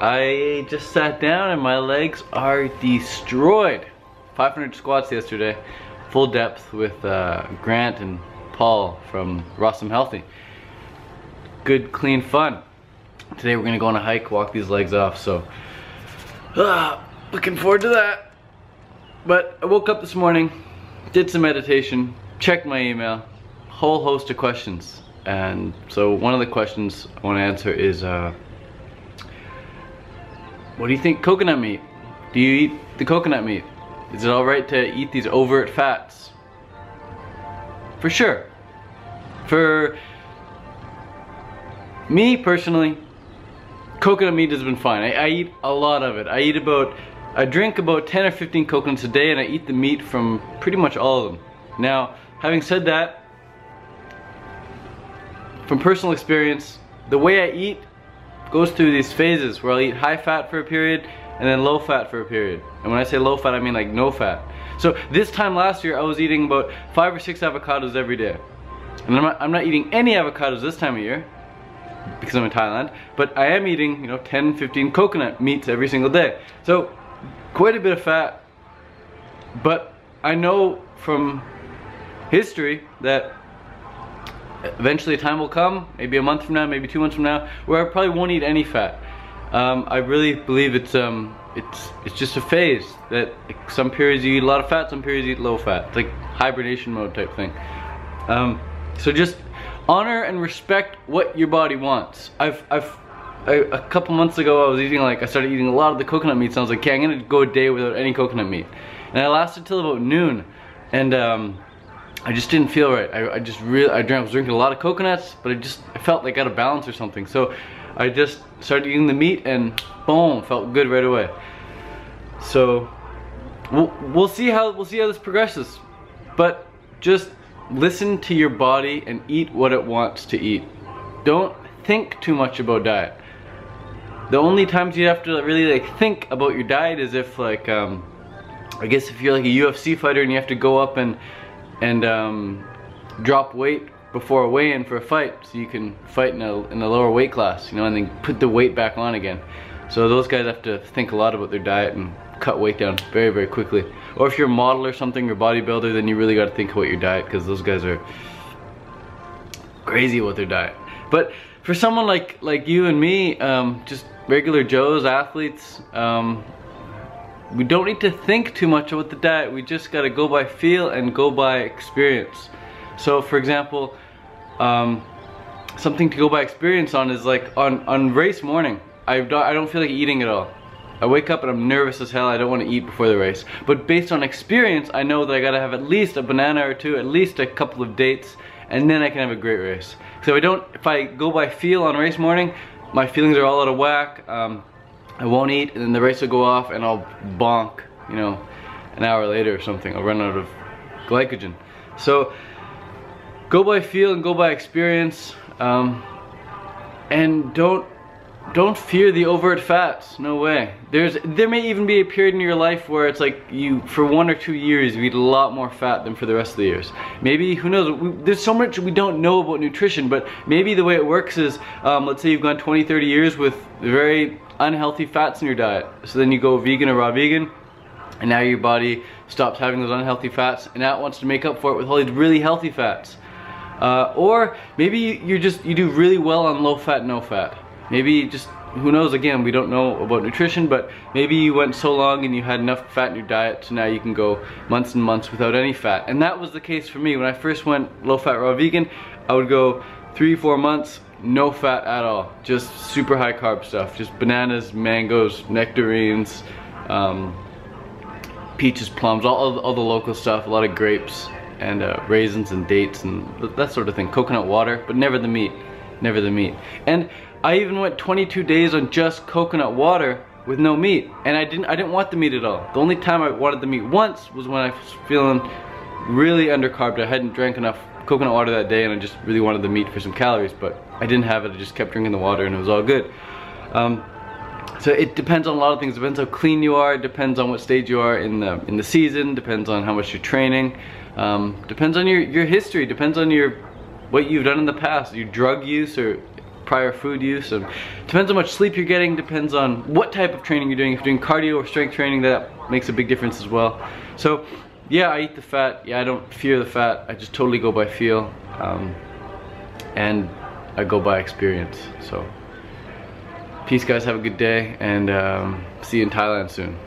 I just sat down and my legs are destroyed. 500 squats yesterday, full depth with Grant and Paul from Rossum Healthy. Good, clean fun. Today we're gonna go on a hike, walk these legs off, so looking forward to that. But I woke up this morning, did some meditation, checked my email, whole host of questions. And so one of the questions I want to answer is, what do you think coconut meat? Do you eat the coconut meat? Is it alright to eat these overt fats? For sure. For me personally, coconut meat has been fine. I eat a lot of it. I drink about 10 or 15 coconuts a day, and I eat the meat from pretty much all of them. Now, having said that, from personal experience, the way I eat goes through these phases where I'll eat high fat for a period and then low fat for a period. And when I say low fat, I mean like no fat. So this time last year, I was eating about 5 or 6 avocados every day. And I'm not eating any avocados this time of year because I'm in Thailand, but I am eating, 10, 15 coconut meats every single day. So quite a bit of fat. But I know from history that eventually a time will come, maybe a month from now, maybe 2 months from now, where I probably won't eat any fat. I really believe it's just a phase that some periods you eat a lot of fat, some periods you eat low fat. It's like hibernation mode type thing. So just honor and respect what your body wants. A couple months ago I started eating a lot of the coconut meats, and I was like, okay, I'm gonna go a day without any coconut meat. And I lasted till about noon, and I just didn't feel right. I was drinking a lot of coconuts, but I felt like out of balance or something. So I just started eating the meat, and boom, felt good right away. So we'll see how this progresses. But just listen to your body and eat what it wants to eat. Don't think too much about diet. The only times you have to really think about your diet is if I guess if you're like a UFC fighter and you have to go up and drop weight before a weigh-in for a fight, so you can fight in a lower weight class, and then put the weight back on again. So those guys have to think a lot about their diet and cut weight down very, very quickly. Or if you're a model or something, or bodybuilder, then you really got to think about your diet, because those guys are crazy about their diet. But for someone like you and me, just regular Joes, athletes, we don't need to think too much about the diet. We just gotta go by feel and go by experience. So for example, something to go by experience on is like on race morning, I don't feel like eating at all. I wake up and I'm nervous as hell. I don't want to eat before the race. But based on experience, I know that I gotta have at least a banana or two, at least a couple of dates, and then I can have a great race. So if I go by feel on race morning, my feelings are all out of whack. I won't eat, and then the race will go off and I'll bonk, an hour later or something. I'll run out of glycogen. So go by feel and go by experience, and don't fear the overt fats. No way. There may even be a period in your life where it's like for 1 or 2 years you eat a lot more fat than for the rest of the years. Maybe, who knows, there's so much we don't know about nutrition, but maybe the way it works is, let's say you've gone 20, 30 years with very unhealthy fats in your diet. So then you go vegan or raw vegan, and now your body stops having those unhealthy fats, and now it wants to make up for it with all these really healthy fats. Or maybe you do really well on low fat, no fat. Maybe just, who knows, again, we don't know about nutrition, but maybe you went so long and you had enough fat in your diet, so now you can go months and months without any fat. And that was the case for me. When I first went low fat raw vegan, I would go 3-4 months, no fat at all, just super high carb stuff, just bananas, mangoes, nectarines, peaches, plums, all the local stuff, a lot of grapes and raisins and dates and that sort of thing, coconut water, but never the meat, never the meat. And I even went 22 days on just coconut water with no meat, and I didn't want the meat at all. The only time I wanted the meat once was when I was feeling really undercarved. I hadn't drank enough coconut water that day, and I just really wanted the meat for some calories, but I didn't have it. I just kept drinking the water, and it was all good. So it depends on a lot of things. It depends how clean you are. It depends on what stage you are in the season. Depends on how much you're training. Depends on your history. Depends on what you've done in the past, your drug use or prior food use, and depends on how much sleep you're getting, depends on what type of training you're doing. If you're doing cardio or strength training, that makes a big difference as well. So yeah, I eat the fat. Yeah, I don't fear the fat. I just totally go by feel, and I go by experience. So peace guys, have a good day, and see you in Thailand soon.